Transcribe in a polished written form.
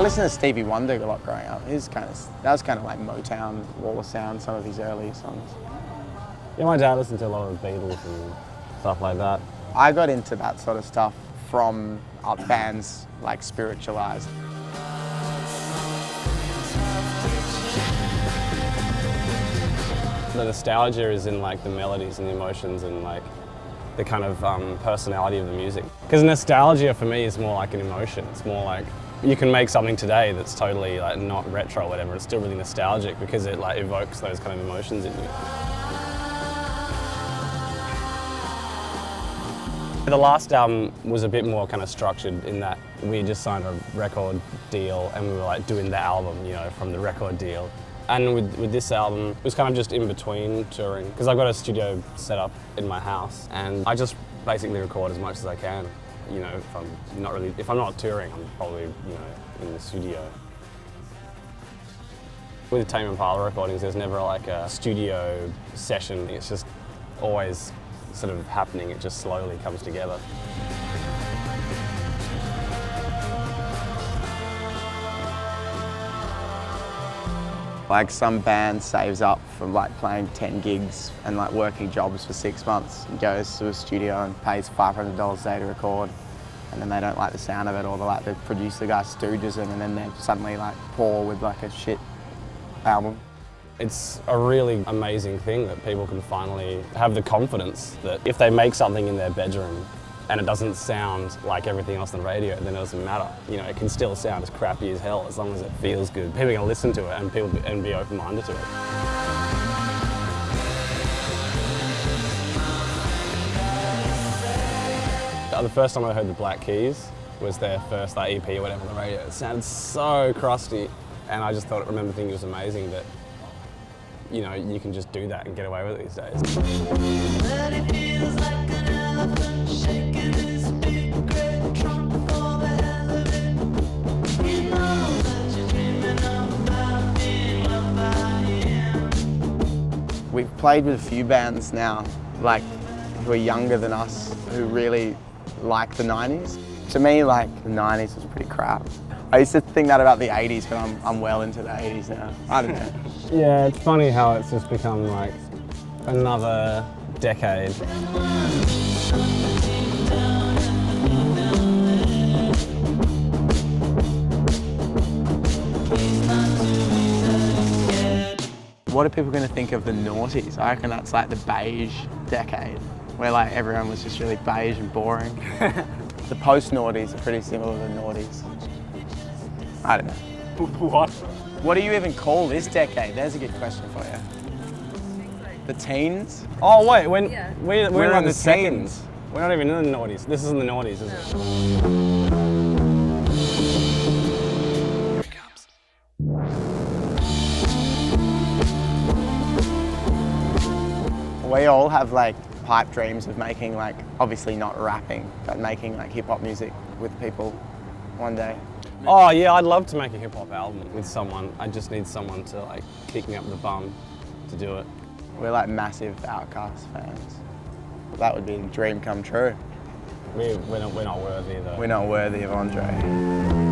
listened to Stevie Wonder a lot growing up. That was kind of like Motown, Wall of Sound, some of his early songs. Yeah, my dad listened to a lot of the Beatles and stuff like that. I got into that sort of stuff from bands like Spiritualized. The nostalgia is in like the melodies and the emotions and like the kind of personality of the music. Because nostalgia for me is more like an emotion. It's more like you can make something today that's totally like not retro or whatever. It's still really nostalgic because it like evokes those kind of emotions in you. The last album was a bit more kind of structured in that we just signed a record deal and we were like doing the album, you know, from the record deal. And with this album, it was kind of just in between touring because I've got a studio set up in my house and I just basically record as much as I can. You know, if I'm not touring, I'm probably, you know, in the studio. With Tame Impala recordings, there's never like a studio session. It's just always sort of happening. It just slowly comes together. Like some band saves up from like playing 10 gigs and like working jobs for 6 months and goes to a studio and pays $500 a day to record, and then they don't like the sound of it, or the producer guy stooges them, and then they're suddenly like poor with like a shit album. It's a really amazing thing that people can finally have the confidence that if they make something in their bedroom and it doesn't sound like everything else on the radio, then it doesn't matter. You know, it can still sound as crappy as hell as long as it feels good. People are going to listen to it and be open-minded to it. The first time I heard the Black Keys was their first EP or whatever on the radio. It sounded so crusty, and I just remember thinking it was amazing that, you know, you can just do that and get away with it these days. But it feels like an elephant shaking his big great trunk for the hell of it. You know that you're dreaming about being loved by him. We've played with a few bands now, like, who are younger than us, who really like the 90s. To me, like, the 90s was pretty crap. I used to think that about the 80s, but I'm well into the 80s now. I don't know. Yeah, it's funny how it's just become like another decade. What are people going to think of the noughties? I reckon that's like the beige decade, where like everyone was just really beige and boring. The post-noughties are pretty similar to the noughties. I don't know. What? What do you even call this decade? There's a good question for you. The teens? Oh wait, we're We're in the the second. teens. We're not even in the noughties. This isn't the noughties, is it? Here it comes. We all have like pipe dreams of making, like, obviously not rapping, but making like hip hop music with people one day. Oh yeah, I'd love to make a hip hop album with someone. I just need someone to like kick me up the bum to do it. We're like massive OutKast fans. That would be a dream come true. We're not worthy though. We're not worthy of Andre.